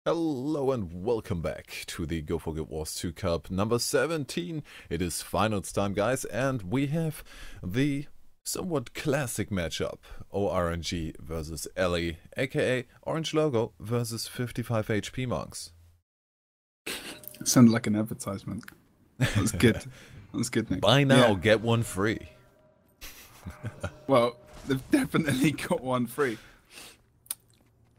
Hello and welcome back to the Go4GW2 Cup number 17. It is finals time, guys, and we have the somewhat classic matchup, ORNG versus Ellie, aka Orange Logo versus 55 HP Monks. It sounded like an advertisement. That was good. That was good, Nick. Buy now, get one free. Well, they've definitely got one free.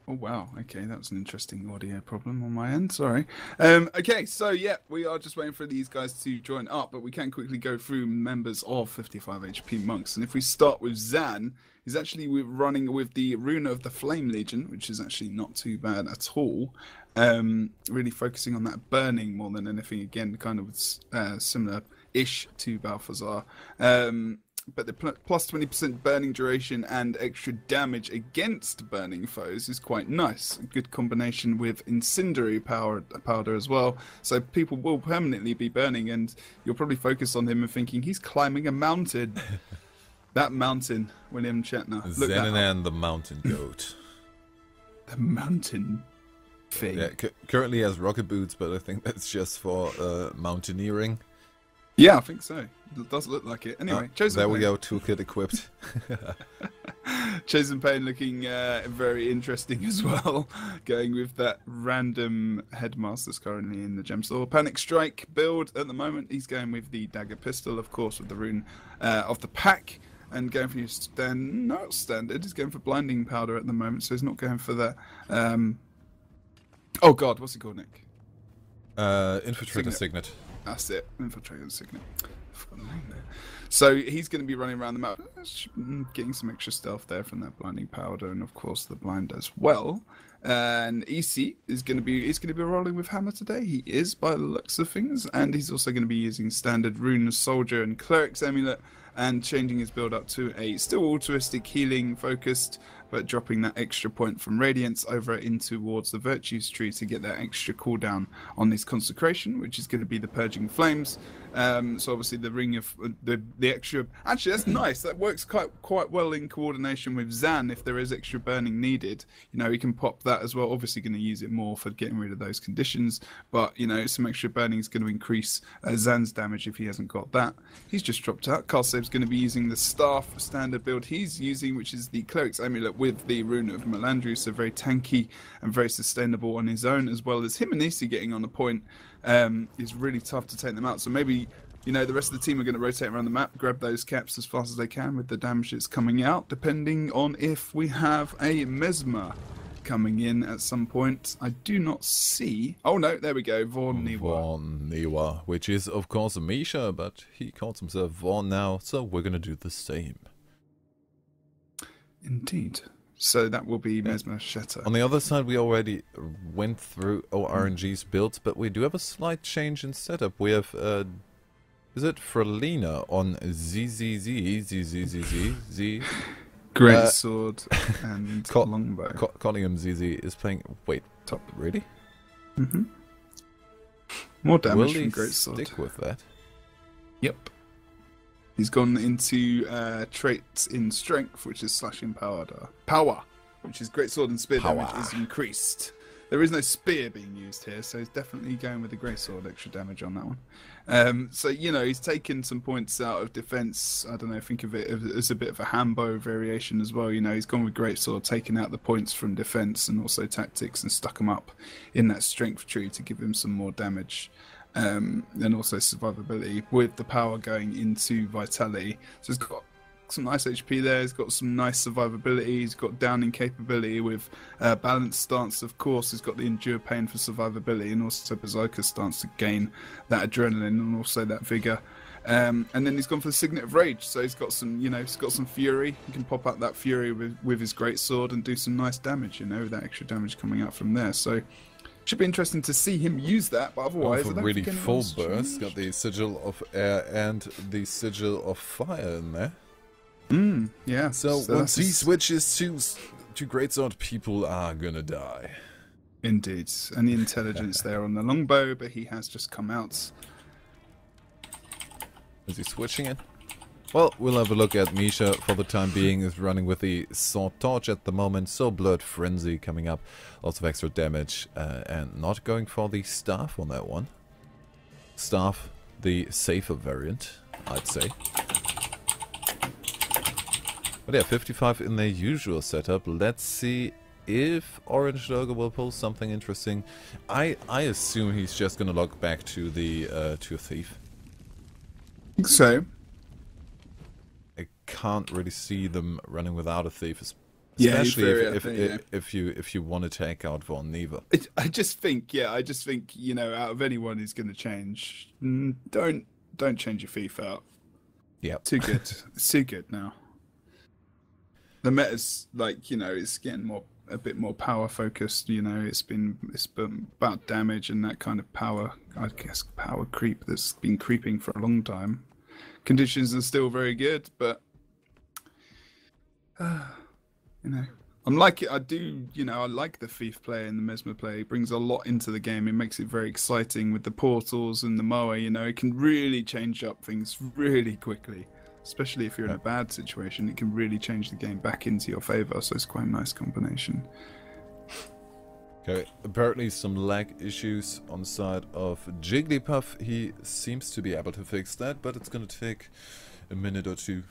Oh, wow. Okay, that was an interesting audio problem on my end. Sorry. Okay, so yeah, we are just waiting for these guys to join up, but we can quickly go through members of 55 HP Monks. And if we start with Zan, he's actually running with the Rune of the Flame Legion, which is actually not too bad at all. Really focusing on that burning more than anything. Again, kind of similar-ish to Balthazar. But the plus 20% burning duration and extra damage against burning foes is quite nice. A good combination with incendiary powder as well. So people will permanently be burning, and you'll probably focus on him and thinking he's climbing a mountain. That mountain, William Shatner. Zenanan the Mountain Goat. The mountain thing. Yeah, currently has rocket boots, but I think that's just for mountaineering. Yeah, I think so. It does look like it. Anyway, Chosen there Pain. we go, toolkit equipped. Chosen Pain looking very interesting as well. Going with that random headmaster's currently in the gem store. Panic Strike build at the moment. He's going with the dagger pistol, of course, with the rune of the pack. And going for your standard. He's going for blinding powder at the moment, so he's not going for that. Oh god, what's it called, Nick? Infiltrator Signet. That's it, Infiltrator Signet. So he's going to be running around the map, getting some extra stealth there from that blinding powder, and of course the blind as well. And EC is going to be rolling with hammer today. He is, by the looks of things, and he's also going to be using standard rune soldier and cleric's amulet, and changing his build up to a still altruistic healing focused, but dropping that extra point from Radiance over in towards the Virtues tree to get that extra cooldown on his consecration, which is going to be the Purging Flames. So obviously the ring of the extra. Actually, that's nice. That works quite well in coordination with Zan. If there is extra burning needed, you know, he can pop that as well. Obviously, going to use it more for getting rid of those conditions, but you know, some extra burning is going to increase Zan's damage if he hasn't got that. He's just dropped out. Carlsave's going to be using the staff standard build he's using, which is the Cleric's Amulet with the Rune of Melandru, so very tanky and very sustainable on his own, as well as him and Nisi getting on the point. Is really tough to take them out. So maybe, you know, the rest of the team are going to rotate around the map, grab those caps as fast as they can with the damage that's coming out, depending on if we have a Mesmer coming in at some point. I do not see... Oh no, there we go, Vaughn Niwa. Vaughn Niwa, which is of course Misha, but he calls himself Vaughn now, so we're going to do the same. Indeed. So that will be Mesmer Shatter. On the other side, we already went through ORNG's builds, but we do have a slight change in setup. We have, is it Frelina on ZZZ? Great Sword and Longbow. Calling him ZZ is playing, wait, top. Really? Mm-hmm. More damage from Will Great he Sword. stick with that? Yep. He's gone into traits in strength, which is slashing power, which is great sword and spear damage is increased. There is no spear being used here, so he's definitely going with the great sword, extra damage on that one. So, you know, he's taken some points out of defense. I don't know, think of it as a bit of a Hambo variation as well. You know, he's gone with great sword, taking out the points from defense and also tactics and stuck them up in that strength tree to give him some more damage. And also survivability with the power going into vitality. So he's got some nice HP there. He's got some nice survivability. He's got downing capability with balanced stance, of course. He's got the endure pain for survivability, and also berserker stance to gain that adrenaline and also that vigor. And then he's gone for the Signet of Rage. So he's got some, you know, he's got some fury. He can pop out that fury with his great sword and do some nice damage. You know, with that extra damage coming out from there. So. Should be interesting to see him use that, but otherwise, I don't really think full burst. Got the Sigil of Air and the Sigil of Fire in there. Yeah. So once he switches to Greatsword, people are gonna die. Indeed, and the intelligence there on the longbow, but he has just come out. Is he switching it? Well, we'll have a look at Misha for the time being. Is running with the Sword Torch at the moment. So Blood Frenzy coming up. Lots of extra damage. And not going for the Staff on that one. Staff, the safer variant, I'd say. But yeah, 55 in their usual setup. Let's see if Orange Logo will pull something interesting. I assume he's just gonna log back to the to a Thief. I think so. I can't really see them running without a Thief, especially if you want to take out Von Neva. I just think, you know, out of anyone who's going to change, don't change your Thief out. Yeah, too good. It's too good now. The meta's like, you know, it's getting a bit more power focused. You know, it's been about damage and that kind of power. I guess power creep that's been creeping for a long time. Conditions are still very good, but you know, I'm like it. I do, you know, I like the Thief play and the Mesmer play. It brings a lot into the game. It makes it very exciting with the portals and the Moa. You know, it can really change up things really quickly. Especially if you're in a bad situation, it can really change the game back into your favor. So it's quite a nice combination. Okay, apparently some lag issues on the side of Jigglypuff. He seems to be able to fix that, but it's going to take a minute or two.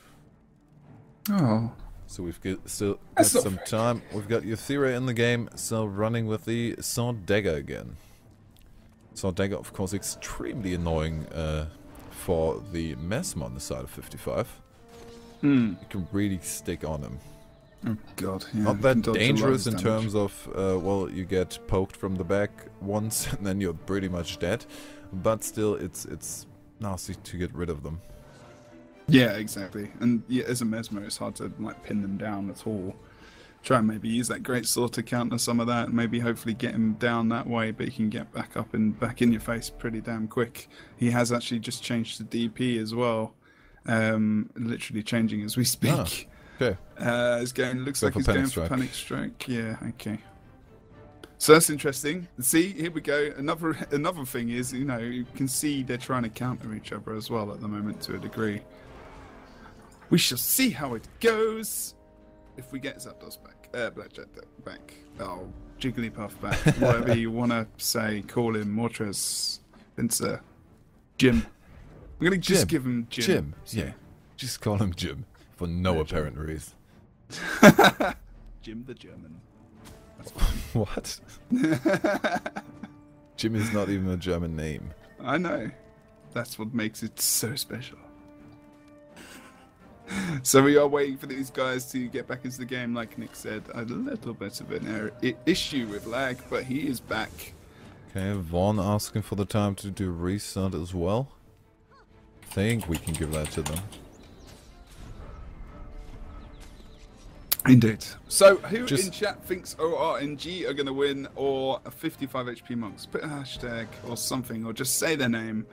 Oh. So we've still got some time. We've got Eutheria in the game, so running with the Sword Dagger again. Sword Dagger, of course, extremely annoying for the Mesmer on the side of 55. You can really stick on him. Oh god, yeah. Not that dangerous in terms of, well, you get poked from the back once and then you're pretty much dead. But still, it's nasty to get rid of them. Yeah, exactly. And yeah, as a Mesmer, it's hard to like pin them down at all. Try and maybe use that Great Sword to counter some of that, and maybe hopefully get him down that way, but he can get back up and back in your face pretty damn quick. He has actually just changed to DP as well, literally changing as we speak. Ah, okay. Looks like he's going for Panic Strike. Yeah, okay. So that's interesting. See, here we go. Another thing is, you know, you can see they're trying to counter each other as well at the moment to a degree. We shall see how it goes. If we get Zapdos back, Blackjack back, oh, Jigglypuff back, whatever you want to say, call him, Mortress, Pincer, Jim. I'm going to just give him Jim. Yeah. Just call him Jim, for no apparent reason. Jim the German. That's What? Jim is not even a German name. I know. That's what makes it so special. So we are waiting for these guys to get back into the game, like Nick said. A little bit of an issue with lag, but he is back. Okay, Vaughn asking for the time to do restart as well. I think we can give that to them. Indeed. So, who in chat thinks ORNG are going to win, or a 55 HP monks? Put a hashtag or something, or just say their name.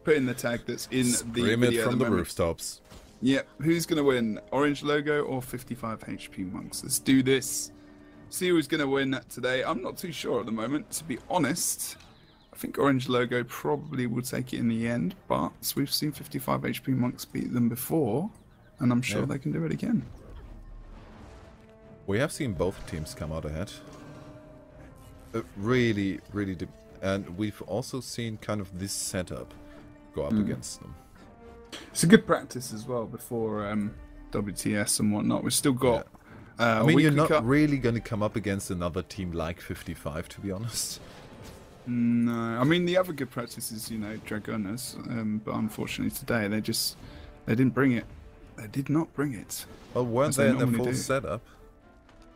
Put in the tag that's in the video. Scream it from the rooftops. Yep, who's going to win? Orange Logo or 55 HP monks? Let's do this. See who's going to win today. I'm not too sure at the moment, to be honest. I think Orange Logo probably will take it in the end, but we've seen 55 HP monks beat them before, and I'm sure they can do it again. We have seen both teams come out ahead. Really, and we've also seen kind of this setup go up against them. It's a good practice as well before WTS and whatnot. We've still got. I mean, you're not really going to come up against another team like 55, to be honest. No, I mean the other good practice is, you know, Dragonas, but unfortunately today they didn't bring it. They did not bring it. Well, weren't they in their full setup?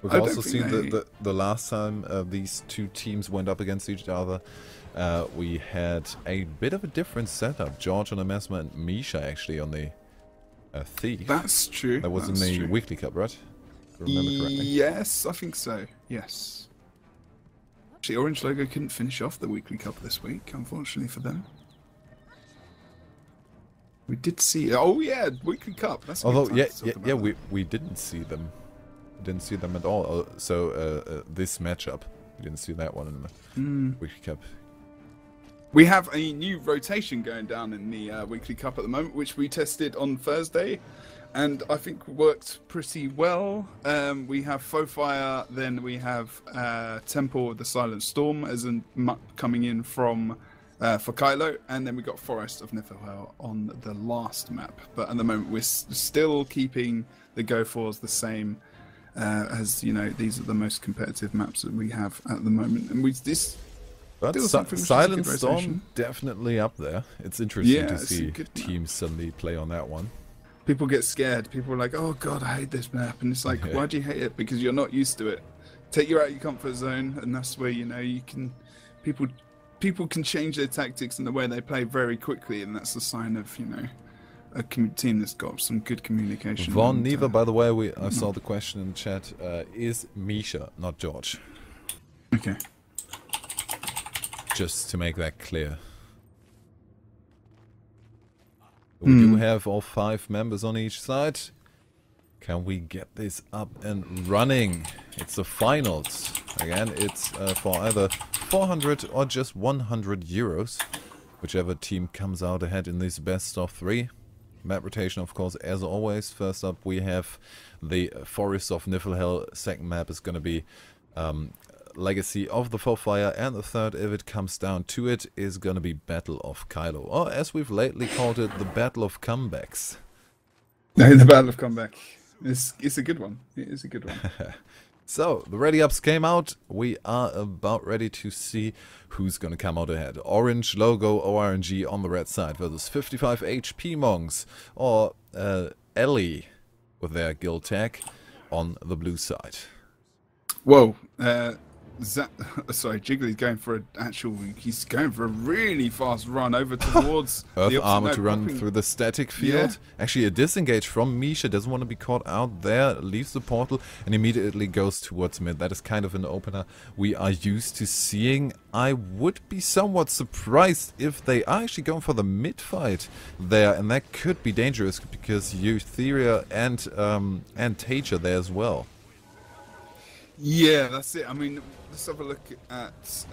We've also seen the last time these two teams went up against each other. We had a bit of a different setup. George on the Mesmer and Misha actually on the Thief. That's true. That was in the Weekly Cup, right? If I remember correctly. Yes, I think so. Yes. Actually, Orange Logo couldn't finish off the Weekly Cup this week, unfortunately for them. We did see. Oh yeah, Weekly Cup. That's although we didn't see them. Didn't see them at all. So this matchup, we didn't see that one in the Weekly Cup. We have a new rotation going down in the weekly cup at the moment, which we tested on Thursday, and I think worked pretty well. We have Foefire, then we have Temple of the Silent Storm as a coming in from for Kylo, and then we got Forest of Niflhel on the last map. But at the moment, we're still keeping the Go4s the same, as you know, these are the most competitive maps that we have at the moment, and But Silent Storm definitely up there. It's interesting to see teams suddenly play on that one. People get scared. People are like, "Oh God, I hate this map," and it's like, "Why do you hate it?" Because you're not used to it. Take you out of your comfort zone, and that's where you can. People can change their tactics and the way they play very quickly, and that's a sign of a team that's got some good communication. Von Neva, by the way, I saw the question in the chat. Is Misha, not George? Okay. Just to make that clear. We do have all 5 members on each side. Can we get this up and running? It's the finals. Again, it's for either 400 or just 100 euros. Whichever team comes out ahead in this best of 3. Map rotation, of course, as always. First up, we have the Forest of Niflhel. Second map is going to be Legacy of the Foefire, and the third, if it comes down to it, is going to be Battle of Kylo, or as we've lately called it, the Battle of Comebacks. No, the Battle of Comeback. It's a good one. It is a good one. So, the ready-ups came out. We are about ready to see who's going to come out ahead. Orange logo ORNG on the red side versus 55 HP Monks, or Ellie with their guild tag on the blue side. Whoa. Sorry, Jiggly's going for he's going for a really fast run over towards Earth Armor to run through the static field. Yeah. Actually, a disengage from Misha, doesn't want to be caught out there, leaves the portal and immediately goes towards mid. That is kind of an opener we are used to seeing. I would be somewhat surprised if they are actually going for the mid fight there, and that could be dangerous because Eutheria and Tager there as well. Yeah, that's it. I mean, let's have a look at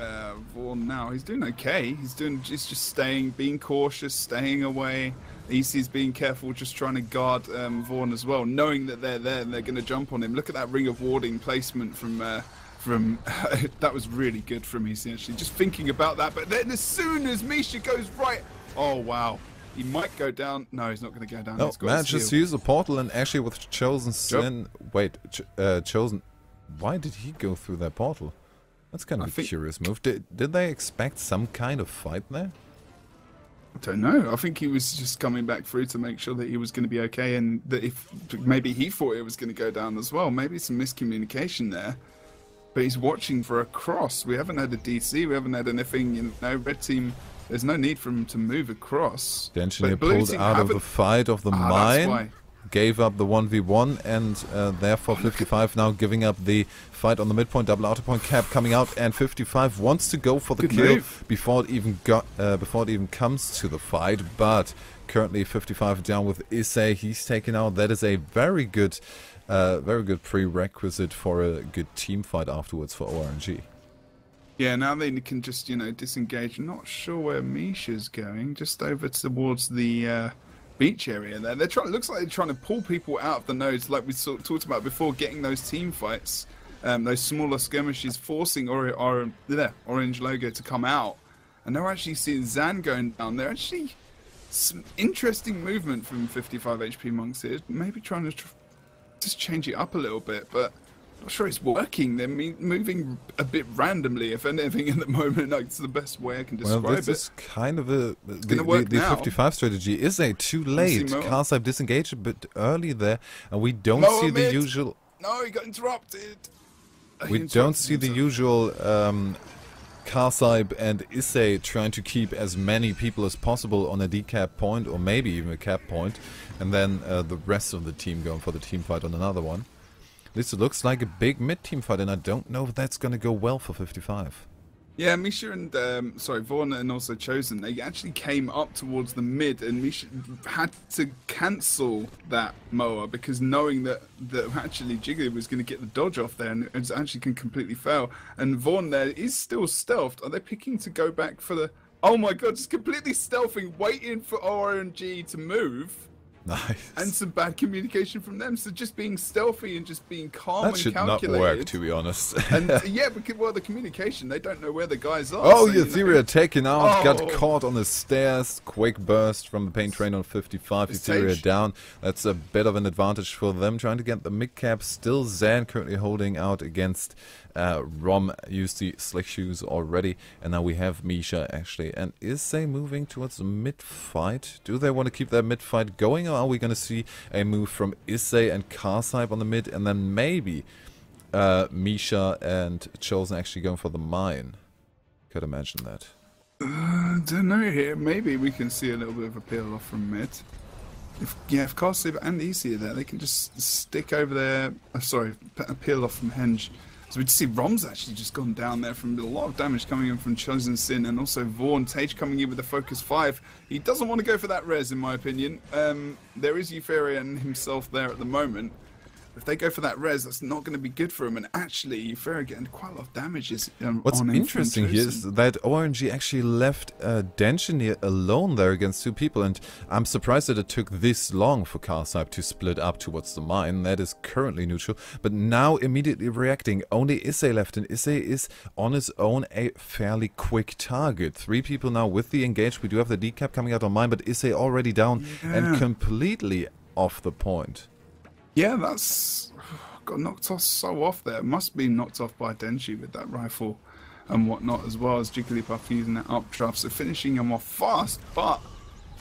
Vaughn now. He's doing okay. He's just being cautious, staying away. EC's being careful, just trying to guard Vaughn as well, knowing that they're there and they're going to jump on him. Look at that ring of warding placement from that was really good from EC, actually. Just thinking about that, but then as soon as Misha goes right, oh wow. He might go down. No, he's not going to go down. No, manages to use the portal, and actually with Chosen Sin... Wait, Chosen... Why did he go through that portal? That's kind of a curious move. Did they expect some kind of fight there? I don't know. I think he was just coming back through to make sure that he was going to be okay, and that if maybe he thought it was going to go down as well. Maybe some miscommunication there. But he's watching for a cross. We haven't had a DC. We haven't had anything. Red team. There's no need for him to move across. The engineer pulled out of the fight of the mine. Gave up the 1v1, and therefore 55 now giving up the fight on the midpoint. Double outer point cap coming out, and 55 wants to go for the kill before it even comes to the fight. But currently 55 down with Issei. He's taken out. That is a very good prerequisite for a good team fight afterwards for ORNG. Yeah, now they can just disengage. I'm not sure where Misha's going. Just over towards the beach area there. Looks like they're trying to pull people out of the nodes, like we talked about before, getting those team fights, those smaller skirmishes, forcing Orange logo to come out. And now actually seeing Zan going down there. Actually, some interesting movement from 55 HP Monks here. Maybe trying to just change it up a little bit, but I'm not sure it's working. They're moving a bit randomly, if anything, at the moment. Like, it's the best way I can describe it. Well, this is kind of the 55 strategy. Is a too late. Karsai disengaged a bit early there, and we don't see the usual... No, he got interrupted. We don't see the usual Karsai and Issei trying to keep as many people as possible on a decap point, or maybe even a cap point, and then the rest of the team going for the team fight on another one. This looks like a big mid-team fight, and I don't know if that's going to go well for 55. Yeah, Misha and, Vaughn and also Chosen, they actually came up towards the mid, and Misha had to cancel that Moa, because knowing that actually Jiggly was going to get the dodge off there, and it actually can completely fail. And Vaughn there is still stealthed. Are they picking to go back for the Oh my god, just completely stealthing, waiting for RNG to move. Nice. And some bad communication from them. So just being stealthy and just being calm and should calculated. not work, to be honest. And yeah, because well, the communication, they don't know where the guys are. Oh, so, Etheria taken out, got Oh. caught on the stairs. Quick burst from the pain train on 55. It's Etheria Tage. down. That's a bit of an advantage for them. Trying to get the mid cap. Still Zan currently holding out against Rom. Used the slick shoes already. And now we have Misha actually. And is they moving towards the mid fight? Do they want to keep their mid fight going? Or are we going to see a move from Issei and Karsaib on the mid? And then maybe Misha and Chosen actually going for the mine. Could imagine that. don't know here. Maybe we can see a little bit of a peel off from mid. If Karsaib and EC are there, they can just stick over there. Sorry, peel off from Henge. So we just see Rom's actually just gone down there from a lot of damage coming in from Chosen Sin, and also Vaughn. Tage coming in with the Focus 5. He doesn't want to go for that res, in my opinion. There is Euphoria and himself there at the moment. If they go for that res, that's not going to be good for him. And actually, Euphoria getting quite a lot of damages. What's on him interesting from here Chosen. is that ORNG actually left Denchini alone there against two people, and I'm surprised that it took this long for Karsaib to split up towards the mine. That is currently neutral, but now immediately reacting. Only Issei left, and Issei is on his own a fairly quick target. 3 people now with the engage. We do have the decap coming out on mine, but Issei already down and completely off the point. Yeah, that's got knocked off so off there. Must be knocked off by Denshi with that rifle and whatnot, as well as Jigglypuff using that updraft. So finishing him off fast, but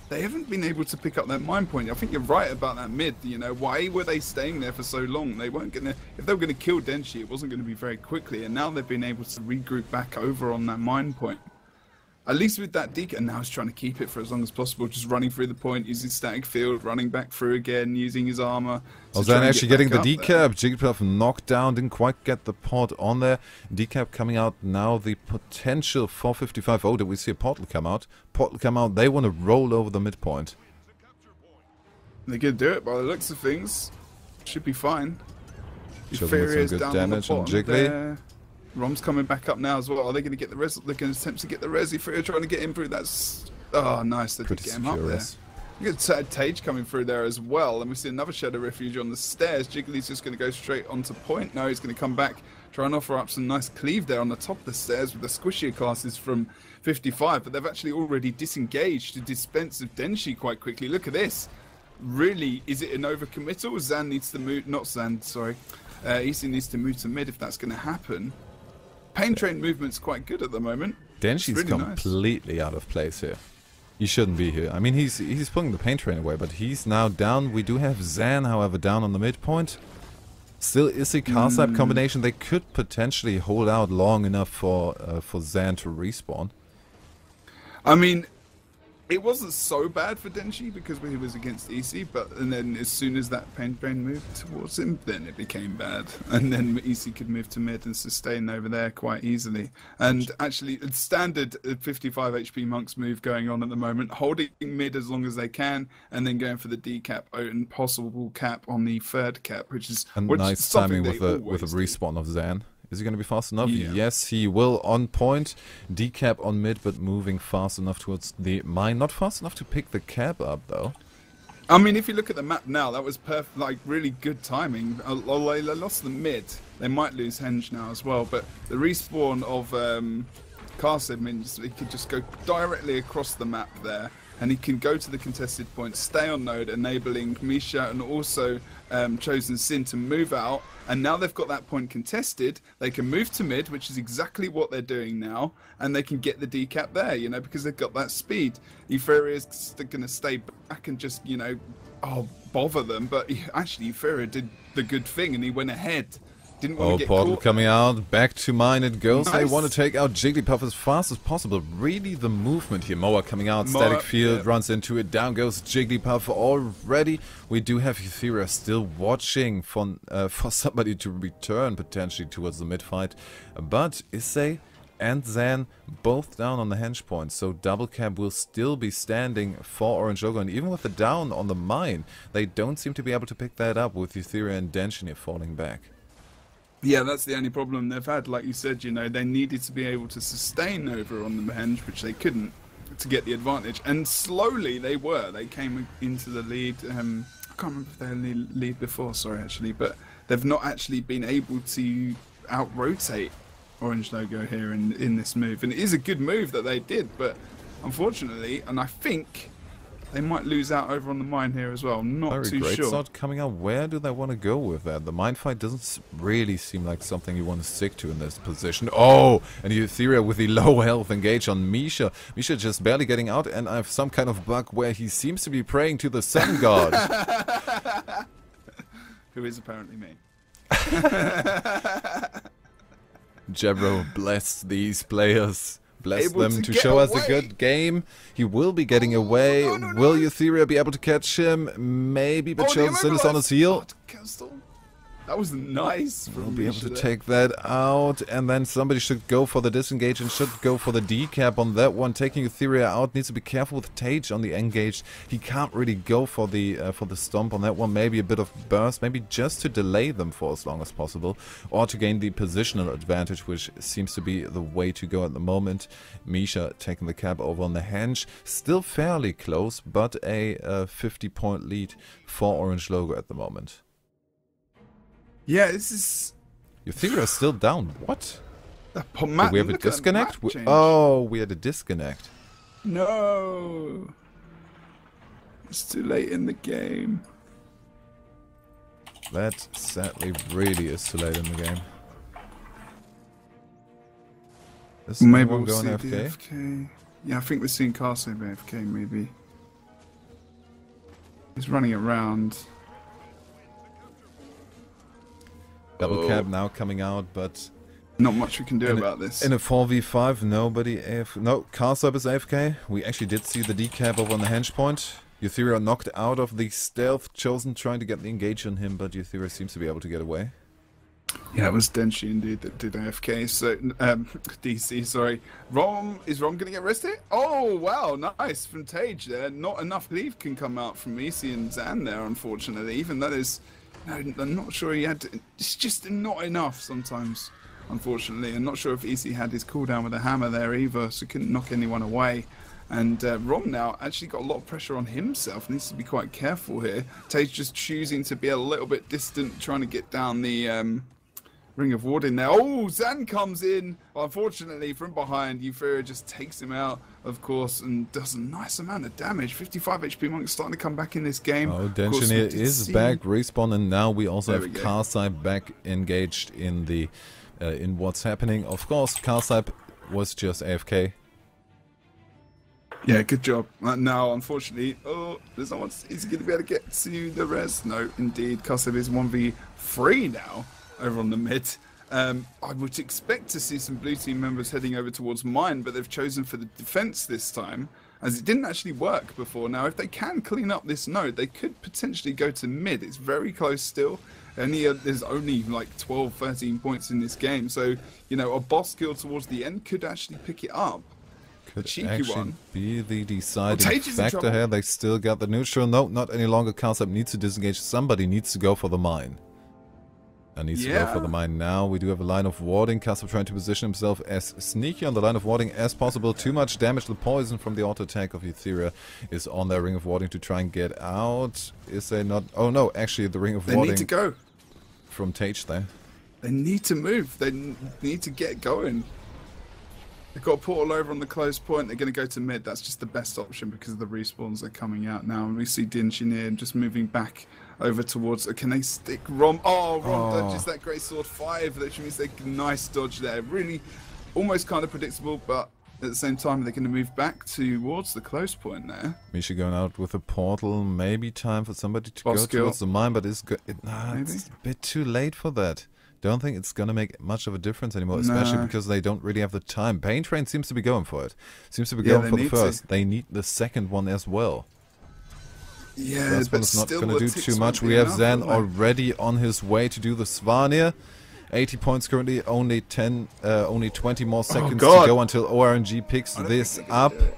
they haven't been able to pick up that mine point. I think you're right about that mid. You know, why were they staying there for so long? They weren't gonna. If they were gonna kill Denshi, it wasn't gonna be very quickly. And now they've been able to regroup back over on that mine point. At least with that decap, and now he's trying to keep it for as long as possible, just running through the point, using static field, running back through again, using his armor. Oh, Zan actually getting the decap. Jigglypuff knocked down, didn't quite get the pod on there. Decap coming out now, the potential 455. Oh, did we see a portal come out? Portal come out, they want to roll over the midpoint. They could do it by the looks of things. Should be fine. Chosen with some good damage on Jiggly. There. Rom's coming back up now as well. Are they going to get the res? They're going to attempt to get the res. Euphoria trying to get him through. That's nice. They did get him up there. You got Tage coming through there as well, and we see another Shadow Refuge on the stairs. Jiggly's just going to go straight onto point. No, he's going to come back, try and offer up some nice cleave there on the top of the stairs with the squishier classes from 55, but they've actually already disengaged to dispense of Denshi quite quickly. Look at this. Really, is it an overcommittal? Zan needs to move, not Zan, sorry. EC needs to move to mid if that's going to happen. Pain train movement's quite good at the moment. Denshi's really completely out of place here. He shouldn't be here. I mean, he's pulling the pain train away, but he's now down. We do have Zan, however, down on the midpoint. Still is a Karsaib combination. They could potentially hold out long enough for Zan to respawn. I mean, it wasn't so bad for Denshi because he was against EC, and then as soon as that pain train moved towards him, then it became bad. And then EC could move to mid and sustain over there quite easily. And actually, it's standard 55 HP monks move going on at the moment, holding mid as long as they can, and then going for the decap and possible cap on the third cap, which is nice timing with a respawn of Zan. Is he going to be fast enough? Yeah. Yes, he will. On point. Decap on mid, but moving fast enough towards the mine. Not fast enough to pick the cap up, though. I mean, if you look at the map now, that was perfect, like really good timing. They lost the mid. They might lose Henge now as well, but the respawn of Karsaib means he could just go directly across the map there, and he can go to the contested point, stay on node, enabling Misha and also Chosen Sin to move out. And now they've got that point contested, they can move to mid, which is exactly what they're doing now, and they can get the decap there, you know, because they've got that speed. Euphoria is going to stay back and just, you know, bother them, but actually Euphoria did the good thing and he went ahead. Didn't want to get portal caught. coming out, back to mine it goes. Nice. They want to take out Jigglypuff as fast as possible. Really the movement here. Moa coming out, static field, runs into it, down goes Jigglypuff already. We do have Euphoria still watching for somebody to return potentially towards the mid fight. But Issei and Zan both down on the henge point, so double cap will still be standing for Orange Logo, and even with the down on the mine, they don't seem to be able to pick that up with Euphoria and Denshini falling back. Yeah, that's the only problem they've had. Like you said, you know, they needed to be able to sustain over on the henge, which they couldn't. to get the advantage. And slowly they were. They came into the lead. I can't remember if they had the lead before, sorry, actually. But they've not actually been able to out-rotate Orange Logo here in this move. And it is a good move that they did, but unfortunately, and I think they might lose out over on the mine here as well. Not Very too great sure. start coming out. Where do they want to go with that? The mine fight doesn't really seem like something you want to stick to in this position. Oh, and Etheria with the low health engage on Misha. Misha just barely getting out, and I have some kind of bug where he seems to be praying to the sun god. Who is apparently me. Jebro, bless these players. Bless Able them to get show us a away. good game. He will be getting away. no, Will Etheria be able to catch him? Maybe, but Chosen is on his heel. That was nice. We'll From be able Misha to there. take that out, and then somebody should go for the disengage and should go for the decap on that one. Taking Etheria out, needs to be careful with Tage on the engage. He can't really go for the stomp on that one. Maybe a bit of burst, maybe just to delay them for as long as possible, or to gain the positional advantage, which seems to be the way to go at the moment. Misha taking the cap over on the Henge, still fairly close, but a 50-point lead for Orange Logo at the moment. Yeah, this is... Etheria is still down. What? Did Did we have a disconnect? Oh, we had a disconnect. No. It's too late in the game. That sadly really is too late in the game. Is Maybe anyone we'll going see AFK? AFK. Yeah, I think we're seeing Castle AFK maybe. He's running around. Double cap now coming out, but Not much we can do about this. in a 4v5, nobody no, Carsub is AFK. We actually did see the decap over on the Henge point. Etheria knocked out of the stealth, Chosen trying to get the engage on him, but Etheria seems to be able to get away. Yeah, it was Denshi indeed that did AFK. So, DC, sorry. Is Rom going to get rested? Oh, wow, nice from Tage there. Not enough leave can come out from Isi and Zan there, unfortunately. Even that is, I'm not sure he had to, it's just not enough sometimes, unfortunately. I'm not sure if Isi had his cooldown with a hammer there either, so couldn't knock anyone away. And Rom now actually got a lot of pressure on himself, needs to be quite careful here. Tage just choosing to be a little bit distant, trying to get down the ring of warding there. Oh, Zan comes in, unfortunately, from behind. Euphoria just takes him out, of course, and does a nice amount of damage. 55 HP Monk starting to come back in this game. Oh, Denshinier is back, respawn, and now we also There have we go. Karsai back engaged in the in what's happening. Of course, Karsai was just AFK. Yeah, good job. Now, unfortunately, there's no one. Is he going to be able to get to the res? No, indeed. Kasev is 1v3 now over on the mid. I would expect to see some blue team members heading over towards mine, but they've chosen for the defense this time, as it didn't actually work before. Now, if they can clean up this node, they could potentially go to mid. It's very close still. And there's only like 12, 13 points in this game. So, you know, a boss kill towards the end could actually pick it up. Could cheeky actually one. be the deciding Tage is in factor trouble. here. They still got the neutral. No, not any longer. Karsab needs to disengage. Somebody needs to go for the mine. And needs to go for the mine now. We do have a line of warding. Karsab trying to position himself as sneaky on the line of warding as possible. Too much damage. The poison from the auto attack of Etheria is on their ring of warding to try and get out. Is they not? Oh no, actually the ring of They warding need to go. from Tage there. They need to move. They need to get going. They've got a portal over on the close point. They're going to go to mid. That's just the best option because of the respawns that are coming out now. And we see Dinchineer just moving back over towards... Can they stick Rom? Oh, Rom dodges that Great Sword 5. That means they nice dodge there. Really almost kind of predictable, but at the same time, they're going to move back towards the close point there. Misha going out with a portal. Maybe time for somebody to Boss go kill. towards the mine, but it's Maybe. it's a bit too late for that. Don't think it's gonna make much of a difference anymore, especially No. because they don't really have the time. Pain Train seems to be going for it. Seems to be Yeah, going they for the need first. to. They need the second one as well. Yeah, First one but is not still gonna the do ticks too won't much. be We have enough, Zan will they? already on his way to do the Svanir. 80 points currently, only 20 more seconds to God. go until ORNG picks I don't this think they're gonna up. do it.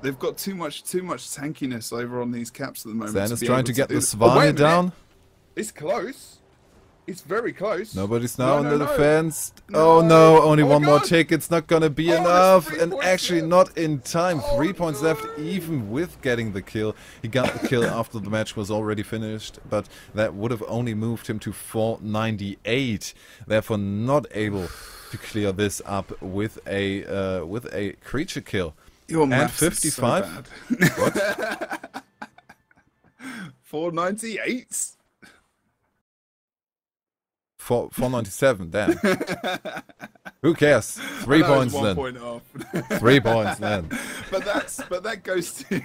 They've got too much tankiness over on these caps at the moment. Zan is be trying able to get do the this. Oh, wait a Svanir minute. down. It's close. It's very close. Nobody's now on the no. defense. No. Oh no, only Oh, one more God. tick. It's not gonna be Oh, enough. there's 3 And points actually left. not in time. Oh, 3 points left, no. even with getting the kill. He got the kill after the match was already finished, but that would have only moved him to 498. Therefore not able to clear this up with a creature kill. Your And maths is 55? so bad. What? 498? 497, damn. Who cares? 3 I know points it's then. 1 point off. 3 points then. But that goes to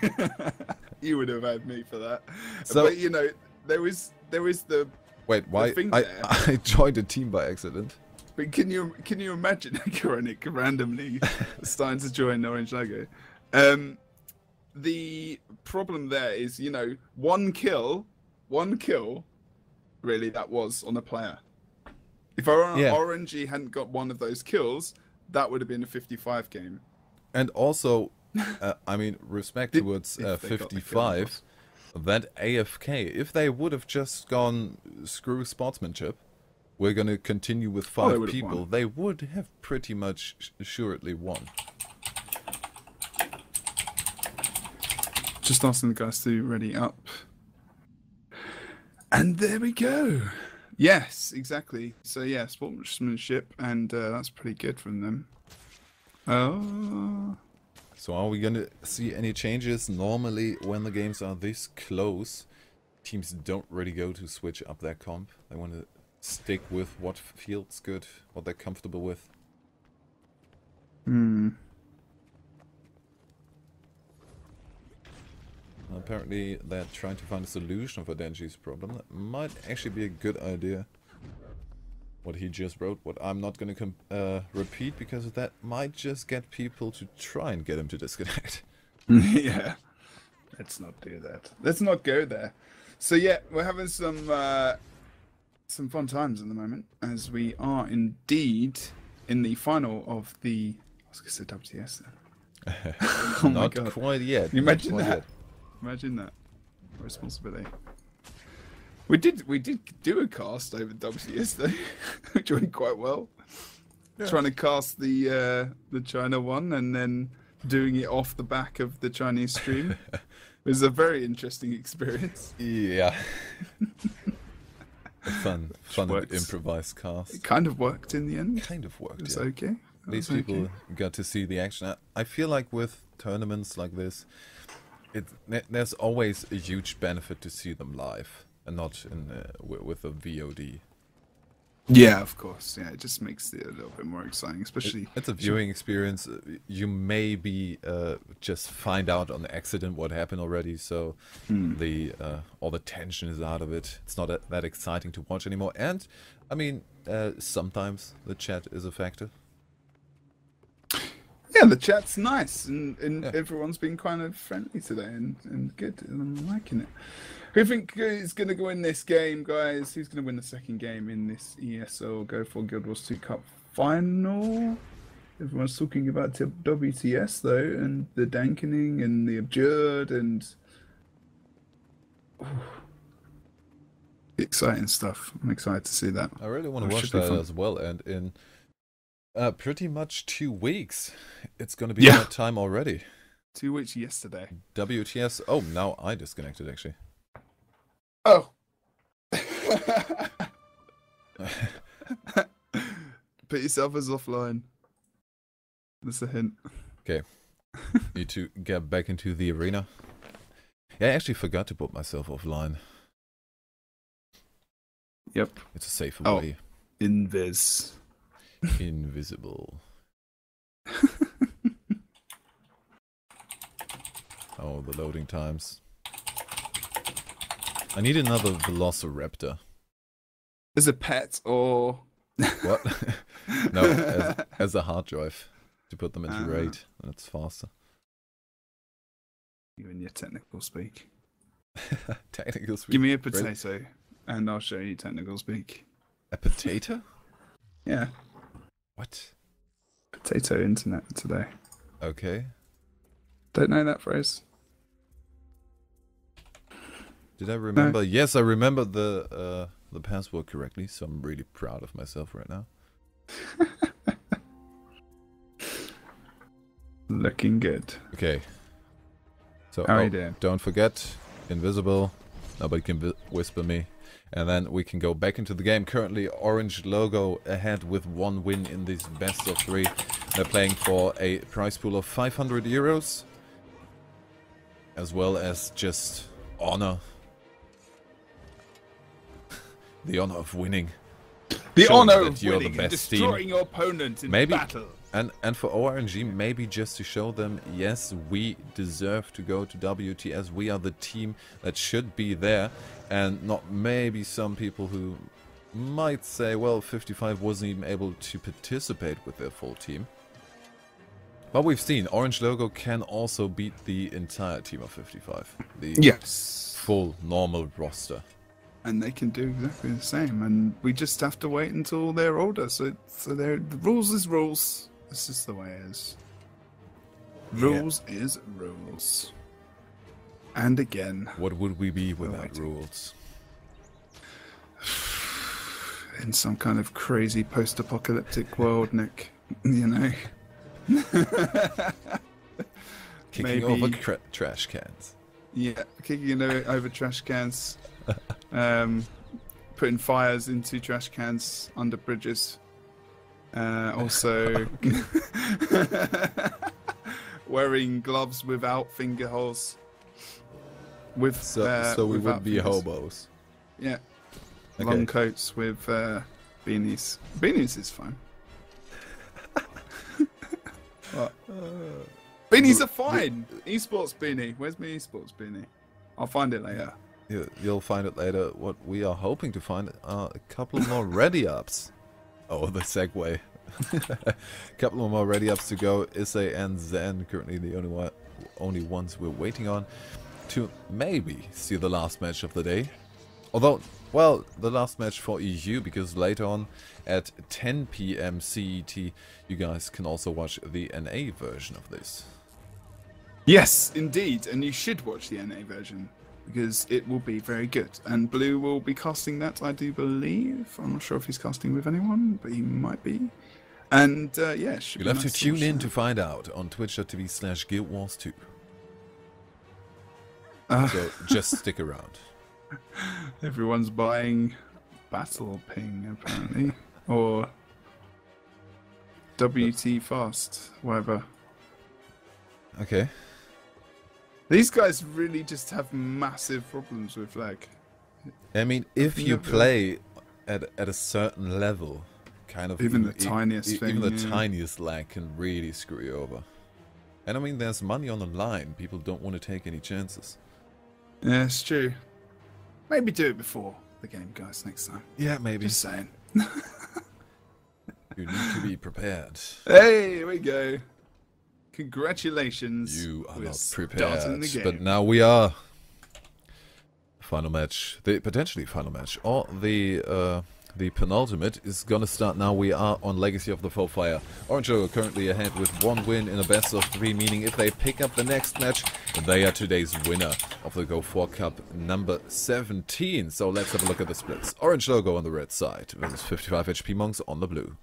you would have had me for that. So- but you know, there was the Wait, why? thing I, there- I joined a team by accident. but can you imagine ChroNick randomly starting to join the orange logo? The problem there is, you know, one kill really that was on a player. If Orangey hadn't got one of those kills, that would have been a 55 game. And also, I mean, respect towards if they got the kill, of 55, course. that AFK, if they would have just gone screw sportsmanship, we're going to continue with 5 would have people, won. they would have pretty much assuredly won. Just asking the guys to ready up. And there we go. Yes, exactly. So yeah, sportsmanship, and that's pretty good from them. Oh. So are we going to see any changes? Normally, when the games are this close, teams don't really go to switch up their comp. They want to stick with what feels good, what they're comfortable with. Apparently, they're trying to find a solution for Denji's problem. That might actually be a good idea. What he just wrote, what I'm not going to repeat, because that might just get people to try and get him to disconnect. Yeah. Let's not do that. Let's not go there. So yeah, we're having some fun times at the moment, as we are indeed in the final of the, I was going to say WTS then. Oh my Not God. quite yet. Can you not imagine quite that? yet. Imagine that responsibility. We did do a cast over WTS though, which went quite well. Yeah. Trying to cast the China one and then doing it off the back of the Chinese stream. It was a very interesting experience. Yeah. A fun works. improvised cast. It kind of worked in the end. Kind of worked, It was yeah. okay. At least people got to see the action. I feel like with tournaments like this, there's always a huge benefit to see them live and not in with a VOD. Yeah, of course. Yeah, it just makes it a little bit more exciting, especially. It's a viewing experience. You maybe just find out on accident what happened already, so all the tension is out of it. It's not that exciting to watch anymore. And I mean, sometimes the chat is a factor. Yeah, the chat's nice, and Yeah. everyone's been kind of friendly today and good, and I'm liking it. Who think is going to go in this game, guys? Who's going to win the second game in this ESL Go4GW2 Cup final? Everyone's talking about WTS though, and the Dankening and the Absurd and exciting stuff. I'm excited to see that. I really want to watch Should be that fun. as well. And in pretty much 2 weeks, it's going to be Yeah. that time already. 2 weeks yesterday. WTS. Oh, now I disconnected actually. Oh. Put yourself as offline. That's a hint. Okay. Need to get back into the arena. Yeah, I actually forgot to put myself offline. Yep. It's a safer Oh. way. Invis. Invisible. Oh, the loading times. I need another Velociraptor. As a pet or What? No, as a hard drive. To put them into RAID, and it's faster. you and your technical speak. Technical speak. Give me a Really? potato and I'll show you technical speak. A potato? Yeah. What? Potato internet today. Okay. Don't know that phrase? Did I remember? Yes, I remember the the password correctly, so I'm really proud of myself right now. Looking good. Okay. So How are you doing? Don't forget, invisible. Nobody can whisper me. And then we can go back into the game. Currently, Orange Logo ahead with 1 win in this best of 3. They're playing for a prize pool of 500 euros. As well as just honor. The honor of winning. The honor that of you're winning the and best destroying team. your opponent in Maybe, battle. and for ORNG, maybe just to show them, yes, we deserve to go to WTS. We are the team that should be there. And not maybe some people who might say, well, 55 wasn't even able to participate with their full team. But we've seen, Orange Logo can also beat the entire team of 55. The full normal roster. And they can do exactly the same. And we just have to wait until they're older. So the rules is rules. This is the way it is. Rules is rules. And again. What would we be without rules? In some kind of crazy post-apocalyptic world, Nick. You know. Kicking over trash cans. Yeah, kicking over trash cans. Putting fires into trash cans under bridges. Also wearing gloves without finger holes. So we would be hobos. Yeah. Okay. Long coats with beanies. Beanies is fine. What? Beanies are fine. Esports beanie. Where's my esports beanie? I'll find it later. You'll find it later. What we are hoping to find are a couple more ready-ups. Oh, the segue. A couple of more ready-ups to go. Issei and Zen currently the only ones we're waiting on to maybe see the last match of the day. Although, well, the last match for EU, because later on at 10 PM CET, you guys can also watch the NA version of this. Yes, indeed, and you should watch the NA version, because it will be very good. And Blue will be casting that, I do believe. I'm not sure if he's casting with anyone, but he might be. And, yeah, should You'll be have nice to tune in watch to find out on twitch.tv/GW2. So just stick around. Everyone's buying Battle Ping, apparently. Or WT Fast, whatever. Okay. These guys really just have massive problems with lag. I mean, if you play at a certain level, kind of even the tiniest thing, even the tiniest lag can really screw you over. And I mean, there's money on the line. People don't want to take any chances. Yeah, it's true. Maybe do it before the game goes next time. Yeah, maybe. Just saying. You need to be prepared. Hey, here we go. Congratulations. You are not starting prepared, the game. but now we are. Final match, the potentially final match, or the penultimate is gonna start now. We are on Legacy of the Foefire. Orange Logo currently ahead with 1 win in a best of 3, meaning if they pick up the next match, they are today's winner of the Go4 Cup number 17. So let's have a look at the splits. Orange Logo on the red side versus 55 HP Monks on the blue.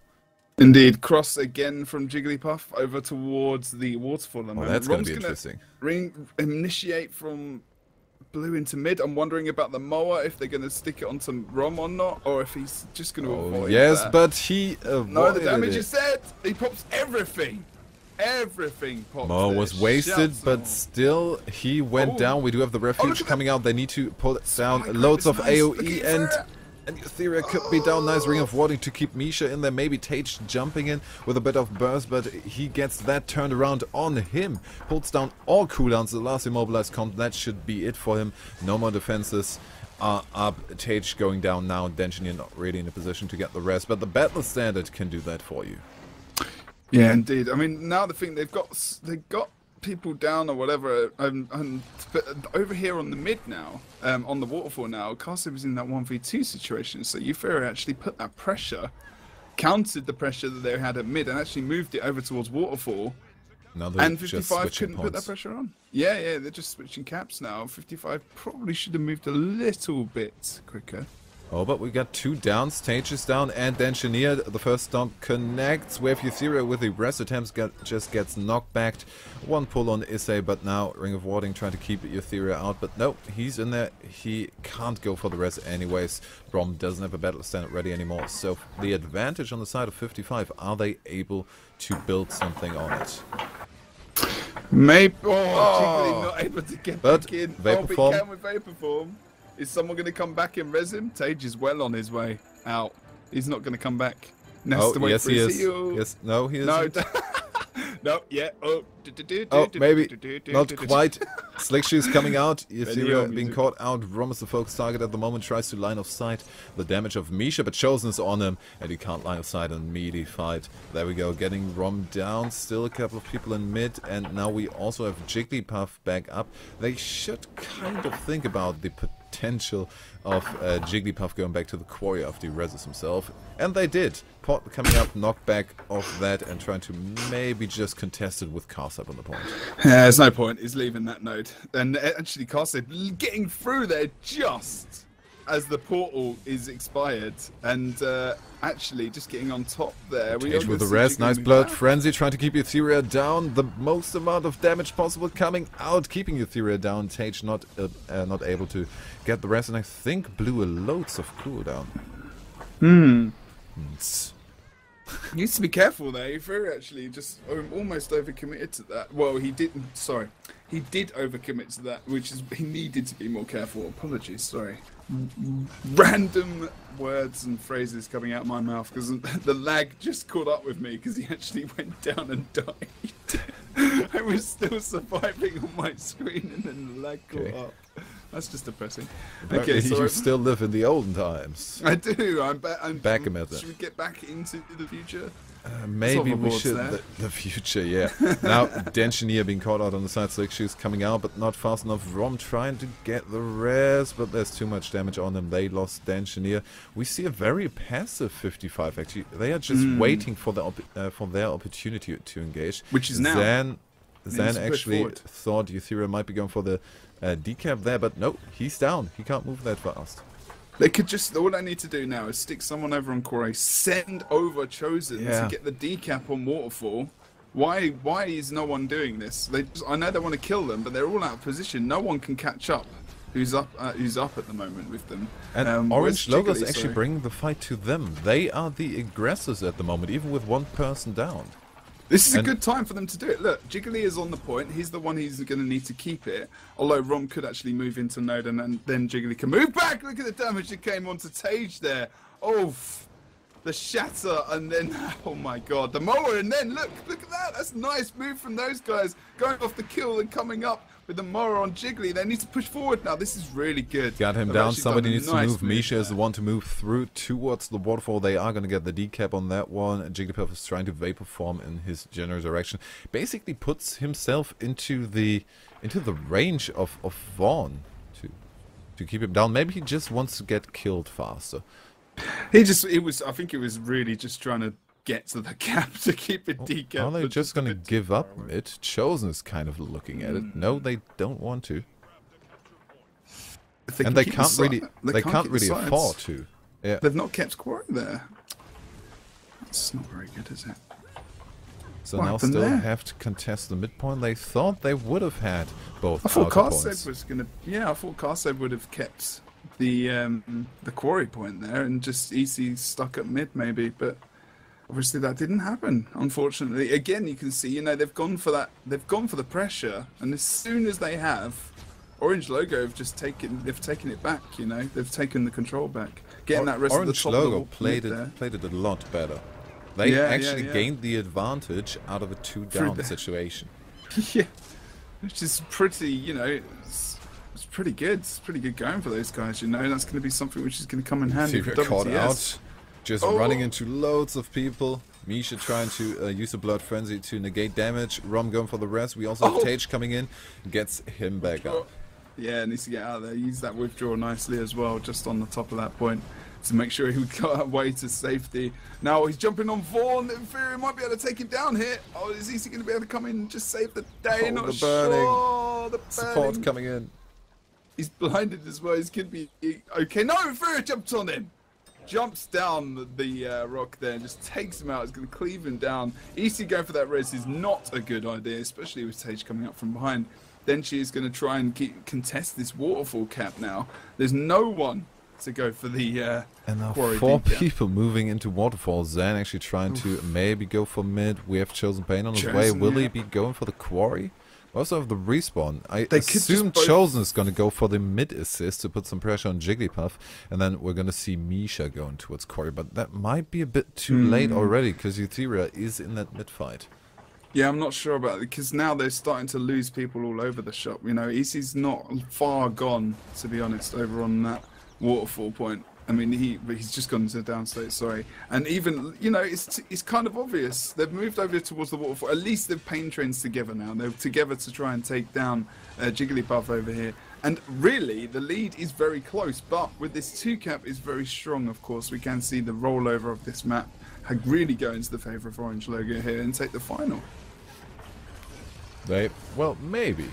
Indeed, cross again from Jigglypuff over towards the waterfall. Oh, that's going to be interesting. Initiate from blue into mid. I'm wondering about the mower, if they're going to stick it onto Rom or not, or if he's just going to avoid that. But he avoided No, the damage is set. He pops everything. Everything pops. Mo was wasted, but still he went down. We do have the refuge coming out. They need to pull it down. Loads of AoE and Etheria could be down. Nice Ring of Warding to keep Misha in there. Maybe Tage jumping in with a bit of burst, but he gets that turned around on him. Pulls down all cooldowns. The last immobilized comp, that should be it for him. No more defenses are up. Tage going down now. Denjin not really in a position to get the rest, but the Battle Standard can do that for you. Yeah, indeed. I mean, now the thing they've got people down or whatever, but over here on the mid now, on the waterfall now, Castle was in that 1v2 situation, so Euphoria actually put that pressure, countered the pressure that they had at mid, and actually moved it over towards waterfall. And 55 couldn't put that pressure on. Yeah, they're just switching caps now. 55 probably should have moved a little bit quicker. Oh, but we got 2 down, Stage is down, and then Chenier, the first stomp connects. Wave Ethereal with the rest attempts just gets knocked back. 1 pull on Issei, but now Ring of Warding trying to keep Ethereal out. But no, he's in there. He can't go for the rest anyways. Brom doesn't have a battle stand ready anymore. So the advantage on the side of 55, are they able to build something on it? Maybe. Jiggly not able to get back in. Vapor Form. Can with Vapor Form. Is someone going to come back and res him? Tage is well on his way out. He's not going to come back. Yes, he is. Yes, no, he isn't. No, no, yeah. Oh, maybe not quite. Slick Shoes coming out. Ethereal being caught out. Rom is the focus target at the moment. Tries to line of sight the damage of Misha, but Chosen is on him, and he can't line of sight and meaty fight. There we go, getting Rom down. Still a couple of people in mid, and now we also have Jigglypuff back up. They should kind of think about the potential of Jigglypuff going back to the quarry after he reses himself, and they did. Pot coming up, knockback of that, and trying to maybe just contest it with Carsap on the point. Yeah, there's no point. He's leaving that node. And actually, Carsap getting through there just as the portal is expired, and actually just getting on top there. Tage with the rest, nice blood frenzy, trying to keep Ethereal down. The most amount of damage possible coming out, keeping Ethereal down. Tage not able to get the rest, and I think blew a loads of cooldown. Needs to be careful there. Ethereal actually just almost overcommitted to that. Well, he didn't. Sorry, he did overcommit to that, which is he needed to be more careful. Apologies. Sorry. Random words and phrases coming out of my mouth because the lag just caught up with me because he actually went down and died. I was still surviving on my screen and then the lag caught up. That's just depressing. Okay, so you still live in the olden times. I do. I'm back. Should we get back into the future? Maybe we should. The future, yeah. Now, Denchinier being caught out on the side. Slick Shoes coming out, but not fast enough. Rom trying to get the res, but there's too much damage on them. They lost Denchinier. We see a very passive 55, actually. They are just waiting for their opportunity to engage. Which is now. Zan actually thought Ethereal might be going for the decap there, but no, he's down. He can't move that fast. They could just, all I need to do now is stick someone over on Quarry, send over Chosen to get the decap on Waterfall. Why is no one doing this? I know they want to kill them, but they're all out of position. No one can catch up. Who's up at the moment with them? And Orange Logos actually bringing the fight to them. They are the aggressors at the moment, even with one person down. This is a good time for them to do it. Look, Jiggly is on the point. He's the one who's going to need to keep it. Although Rom could actually move into node and then Jiggly can move back. Look at the damage that came onto Tage there. Oh, the shatter and then, oh my god, the mower. And then look at that. That's a nice move from those guys. Going off the kill and coming up with the mower on Jiggly. They need to push forward now. This is really good. Got him down. Somebody needs to move. Misha is the one to move through towards the waterfall. They are going to get the decap on that one. Jigglypuff is trying to vapor form in his general direction. Basically puts himself into the range of Vaughn to keep him down. Maybe he just wants to get killed faster. I think he was really just trying to get to the cap to keep it decap. Are they just going to give up it? Chosen is kind of looking at it. No, they don't want to. And they can't really afford to. Yeah. They've not kept Quarry there. That's not very good, is it? So now still have to contest the midpoint. They thought they would have had both. I thought Carsab was going to. Yeah, I thought Carsab would have kept the Quarry point there and just easy stuck at mid maybe, but. Obviously, that didn't happen. Unfortunately, again, you can see, they've gone for that. They've gone for the pressure, and as soon as they have, Orange Logo have just taken. They've taken it back. They've taken the control back. Getting that rest Orange of the top Logo played it a lot better. They actually gained the advantage out of a 2-down situation. Yeah, which is pretty. It's pretty good. It's pretty good going for those guys. That's going to be something which is going to come in handy for WTS. Just running into loads of people. Misha trying to use a blood frenzy to negate damage. Rom going for the rest. We also have Tage coming in. Gets him back up. Yeah, needs to get out of there. Use that withdraw nicely as well, just on the top of that point, to make sure he got away to safety. Now he's jumping on Vaughn. Fury might be able to take him down here. Oh, is he going to be able to come in and just save the day? Not sure. The support coming in. He's blinded as well. He's going to be okay. No, Fury jumped on him. Jumps down the rock there and just takes him out. It's going to cleave him down. EC going for that res is not a good idea, especially with Sage coming up from behind. Then she is going to try and contest this waterfall cap now. There's no one to go for the and now quarry 4 deep people moving into waterfall. Zan actually trying to maybe go for mid. We have Chosen Pain on his way. Will he be going for the quarry? Also have the respawn. I assume Chosen is going to go for the mid assist to put some pressure on Jigglypuff, and then we're going to see Misha going towards quarry, but that might be a bit too late already because Eutheria is in that mid fight. Yeah, I'm not sure about it because now they're starting to lose people all over the shop. You know, EC's not far gone, to be honest, over on that waterfall point. I mean, he's just gone to downstate, sorry. And even, you know, it's kind of obvious. They've moved over towards the waterfall. At least they've pain trains together now. They're together to try and take down Jigglypuff over here. And really, the lead is very close. But with this 2-cap is very strong, of course. We can see the rollover of this map really go into the favour of Orange Logo here and take the final. Well, maybe.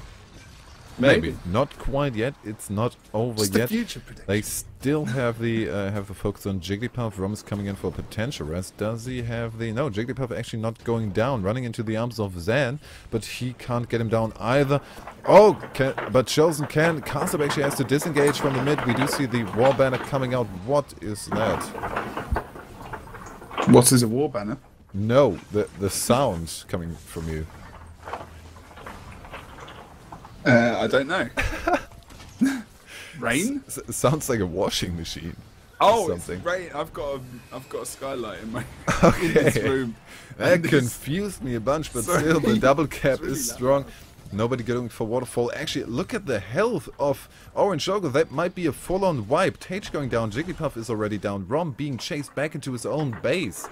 Maybe not quite yet. It's not over yet. They still have the focus on Jigglypuff. Rom is coming in for a potential rest. Does he have the... No, Jigglypuff actually not going down, running into the arms of Zan, but he can't get him down either. Oh, but Chosen can. Castle actually has to disengage from the mid. We do see the war banner coming out. What is that? What is a war banner? No, the sound coming from you. I don't know. Rain? Sounds like a washing machine. Oh, something. It's rain. I've got a skylight in my in this room. That confused me a bunch, but still the double cap really is strong. Nobody going for waterfall. Actually, look at the health of Orange Logo. That might be a full-on wipe. Tage going down. Jigglypuff is already down. Rom being chased back into his own base.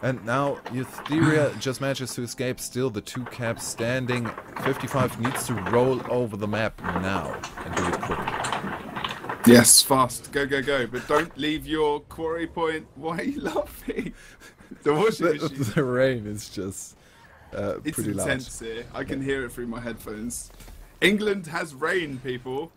And now Eutheria just manages to escape. Still the 2-cap standing. 55 needs to roll over the map now and do it quickly. Yes, fast. Go, go, go. But don't leave your quarry point. Why are you laughing? The rain is just it's pretty loud. It's intense here. I can hear it through my headphones. England has rain, people.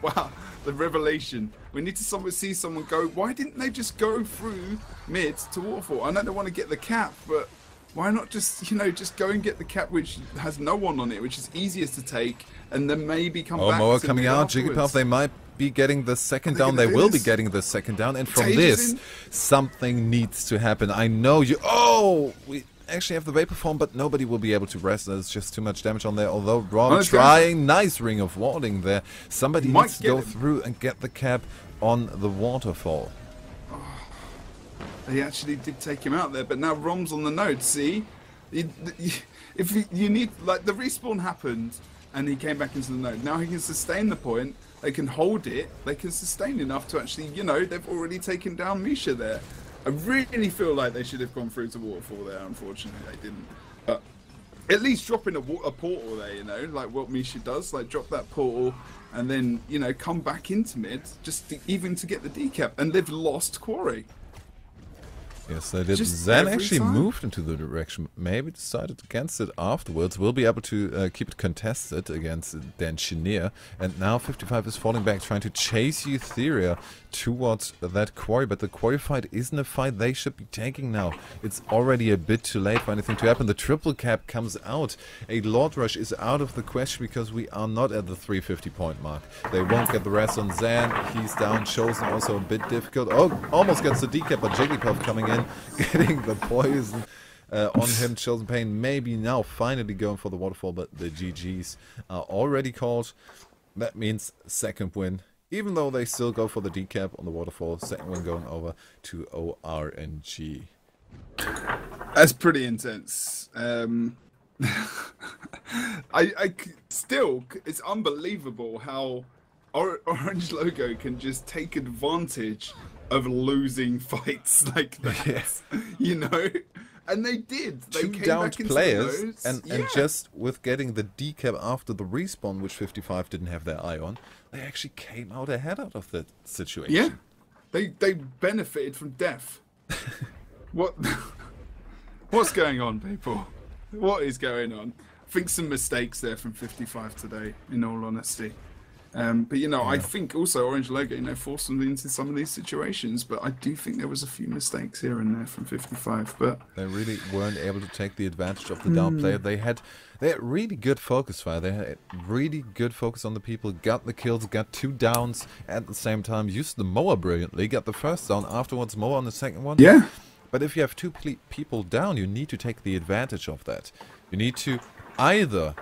Wow, the revelation. We need to see someone go. Why didn't they just go through mid to waterfall? I know they want to get the cap, but why not just, you know, just go and get the cap which has no one on it, which is easiest to take, and then maybe come back. Moa coming out. Jigglypuff, they might be getting the second down. They will be getting the second down, and from this, something needs to happen. I know you. Oh, we actually have the Vapor Form, but nobody will be able to rest. There's just too much damage on there. Although Rom trying, nice ring of warding there. Somebody needs to go through and get the cap on the waterfall. Oh, they actually did take him out there, but now Rom's on the node. See, if you need, like, the respawn happened and he came back into the node. Now he can sustain the point. They can hold it. They can sustain enough to actually, you know, they've already taken down Misha there. I really feel like they should have gone through to waterfall there. Unfortunately, they didn't. But at least dropping a portal there, you know, like what Misha does, like drop that portal and then, you know, come back into mid, just even to get the decap. And they've lost quarry. Yes, they did. Zan actually moved into the direction, maybe decided against it afterwards. We'll be able to keep it contested against Dan Chenier. And now 55 is falling back, trying to chase Eutheria towards that quarry. But the quarry fight isn't a fight they should be taking now. It's already a bit too late for anything to happen. The triple cap comes out. A Lord Rush is out of the question because we are not at the 350 point mark. They won't get the rest on Zan. He's down. Chosen also a bit difficult. Oh, almost gets the decap, but Jigglypuff coming in, getting the poison on him. Chosen Pain maybe now finally going for the waterfall, but the GGs are already called. That means second win, even though they still go for the decap on the waterfall. Second win going over to ORNG. That's pretty intense. I still, it's unbelievable how Orange Logo can just take advantage of losing fights like that. Yes. You know, and they did. They came back into players, and just with getting the decap after the respawn, which 55 didn't have their eye on, they actually came out ahead out of that situation. Yeah, they benefited from death. What's going on, people? What is going on? I think some mistakes there from 55 today, in all honesty. But you know, I think also Orange Logo, you know, forced them into some of these situations. But I do think there was a few mistakes here and there from 55. But they really weren't able to take the advantage of the downplay. They had really good focus fire. They had really good focus on the people. Got the kills, got 2 downs at the same time. Used the mower brilliantly. Got the first down. Afterwards, mower on the second one. yeah. But if you have 2 people down, you need to take the advantage of that. You need to either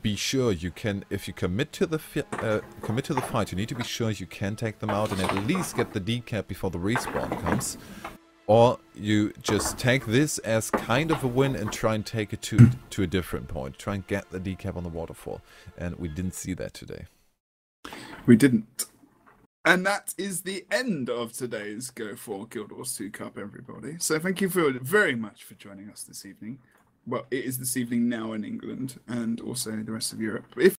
be sure you can, if you commit to the fight, you need to be sure you can take them out and at least get the decap before the respawn comes. Or you just take this as kind of a win and try and take it to a different point. Try and get the decap on the waterfall. And we didn't see that today. We didn't. And that is the end of today's Go4 Guild Wars 2 Cup, everybody. So thank you very much for joining us this evening. Well, it is this evening now in England and also the rest of Europe. If